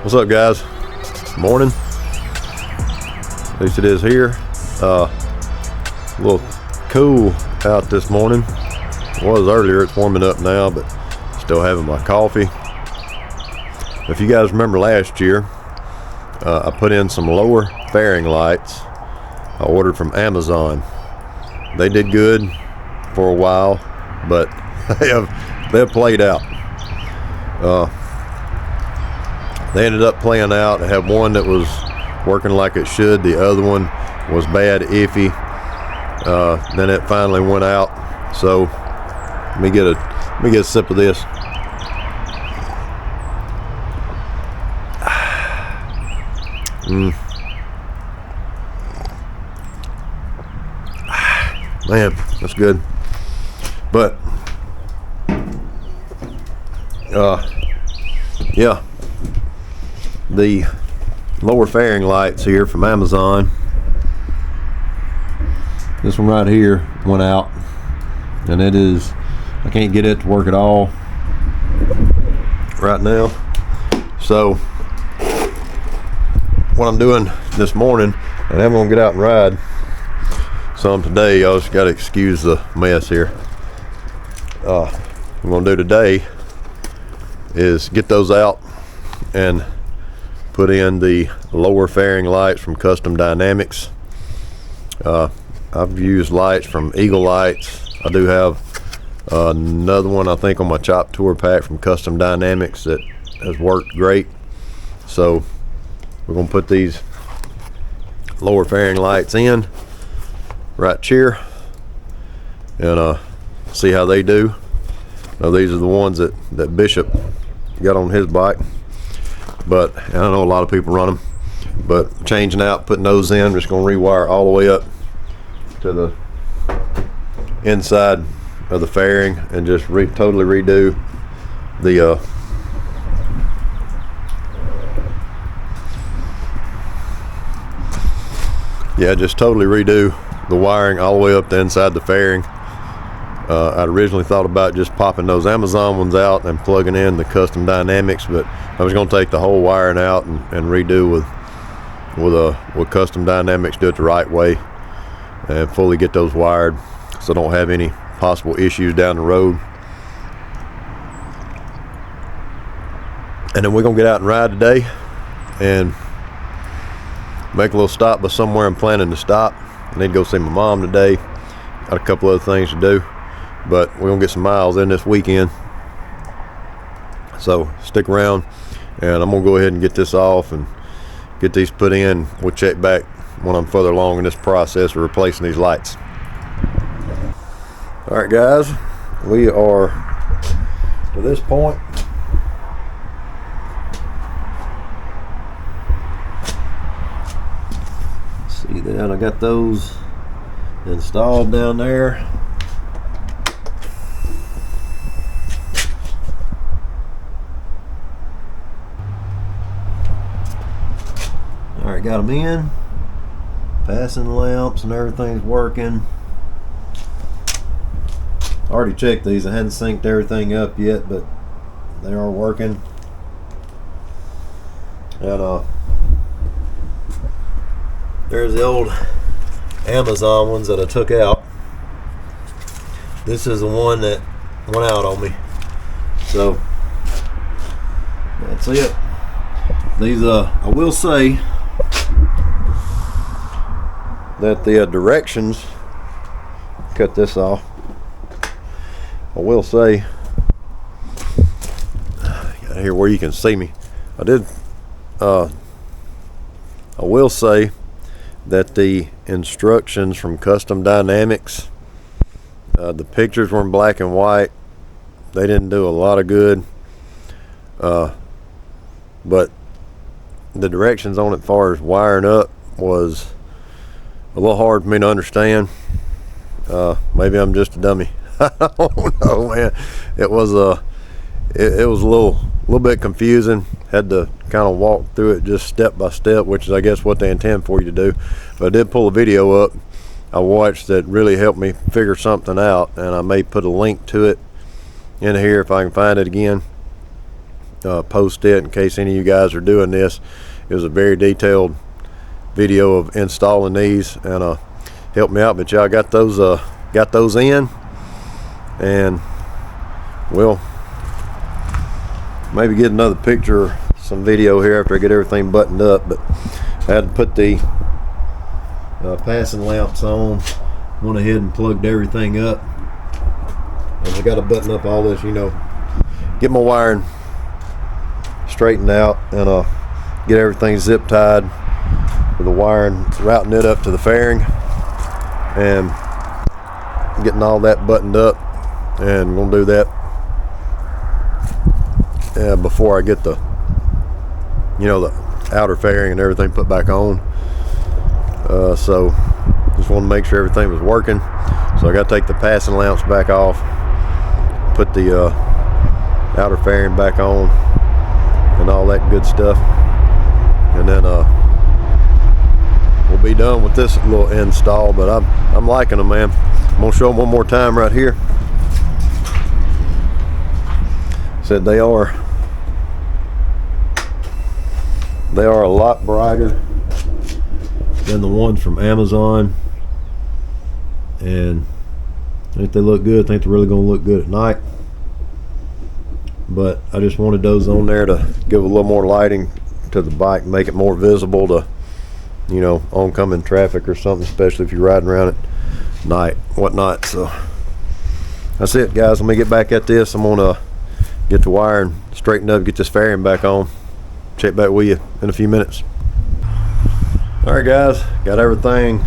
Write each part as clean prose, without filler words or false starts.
What's up, guys? Morning. At least it is here. A little cool out this morning. It was earlier. It's warming up now, but still having my coffee. If you guys remember last year, I put in some lower fairing lights I ordered from Amazon. They did good for a while, but they've played out. They ended up playing out. I had one that was working like it should. The other one was bad, iffy. Then it finally went out. So let me get a sip of this. Man, that's good. But yeah, the lower fairing lights here from Amazon. This one right here went out, and it is, I can't get it to work at all right now. So what I'm doing this morning, and I'm gonna get out and ride some today. Y'all just gotta excuse the mess here. What I'm gonna do today is get those out and put in the lower fairing lights from Custom Dynamics. I've used lights from Eagle Lights. I do have another one, I think, on my Chop Tour pack from Custom Dynamics that has worked great. So we're gonna put these lower fairing lights in right here and see how they do. Now, these are the ones that Bishop got on his bike, but I know a lot of people run them. But changing out, putting those in, just gonna rewire all the way up to the inside of the fairing and just totally redo the just totally redo the wiring all the way up to inside the fairing. I originally thought about just popping those Amazon ones out and plugging in the Custom Dynamics, but I was going to take the whole wiring out and redo with Custom Dynamics, do it the right way and fully get those wired so I don't have any possible issues down the road. And then we're going to get out and ride today and make a little stop by somewhere I'm planning to stop. I need to go see my mom today. Got a couple other things to do, but we're gonna get some miles in this weekend. So stick around, and I'm gonna go ahead and get this off and get these put in. We'll check back when I'm further along in this process of replacing these lights. All right, guys, we are to this point. See that I got those installed down there. All right, got them in, passing lamps and everything's working. I already checked these. I hadn't synced everything up yet, but they are working. And there's the old Amazon ones that I took out. This is the one that went out on me. So that's it. These I will say that the directions, cut this off. I will say, got here where you can see me. I will say that the instructions from Custom Dynamics, the pictures were in black and white. They didn't do a lot of good, but the directions on it as far as wiring up was a little hard for me to understand. Maybe I'm just a dummy. I don't know, man. It was a little bit confusing. Had to kind of walk through it just step by step, which is, I guess, what they intend for you to do. But I did pull a video up I watched that really helped me figure something out, and I may put a link to it in here if I can find it again. post it in case any of you guys are doing this. It was a very detailed video of installing these, and helped me out. But y'all got those in, and we'll maybe get another picture, some video here after I get everything buttoned up. But I had to put the passing lamps on. Went ahead and plugged everything up, and I got to button up all this, you know, get my wiring straightened out, and get everything zip tied with the wiring, routing it up to the fairing, and getting all that buttoned up. And we're gonna do that before I get the, you know, the outer fairing and everything put back on. So just want to make sure everything was working. So I got to take the passing lamps back off, put the outer fairing back on, and all that good stuff, and then we'll be done with this little install. But I'm liking them, man. I'm gonna show them one more time right here. Said they are a lot brighter than the ones from Amazon, and I think they look good. I think they're really gonna look good at night. But I just wanted those on there to give a little more lighting to the bike, make it more visible to, you know, oncoming traffic or something, especially if you're riding around at night, whatnot. So that's it, guys. Let me get back at this. I'm gonna get the wiring straightened up, get this fairing back on. Check back with you in a few minutes. All right, guys, got everything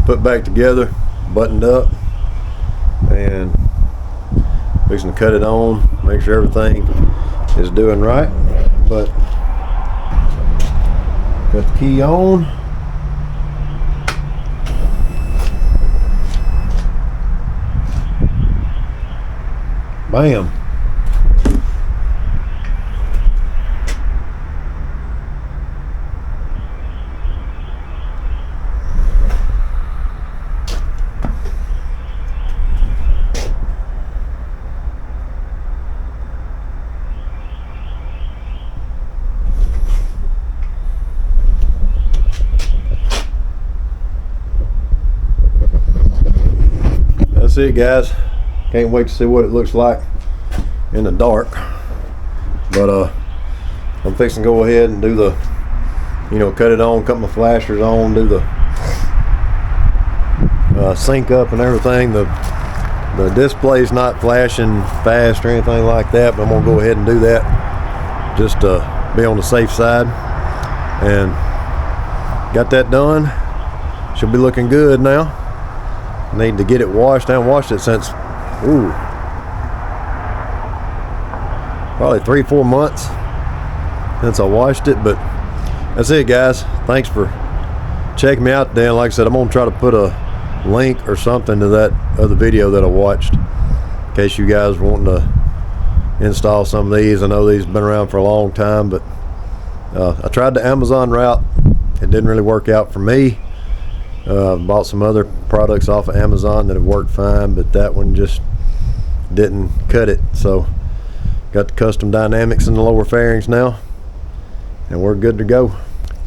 put back together, buttoned up, and fixing to cut it on, make sure everything is doing right. But got the key on. Bam. That's it, guys. Can't wait to see what it looks like in the dark. But I'm fixing to go ahead and do the, you know, cut it on, cut my flashers on, do the sync up and everything. The display's not flashing fast or anything like that, but I'm gonna go ahead and do that just to be on the safe side. And got that done. Should be looking good now. Need to get it washed. I haven't washed it since probably 3-4 months since I washed it. But that's it, guys. Thanks for checking me out today. And like I said, I'm gonna try to put a link or something to that other video that I watched in case you guys are wanting to install some of these. I know these have been around for a long time, but I tried the Amazon route. It didn't really work out for me. Bought some other products off of Amazon that have worked fine, but that one just didn't cut it. So got the custom dynamics in the lower fairings now, and we're good to go.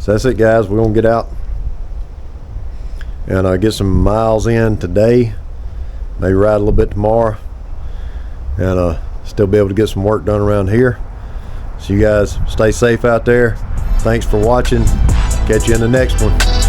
So that's it, guys. We're gonna get out and get some miles in today, maybe ride a little bit tomorrow, and still be able to get some work done around here. So you guys stay safe out there. Thanks for watching. Catch you in the next one.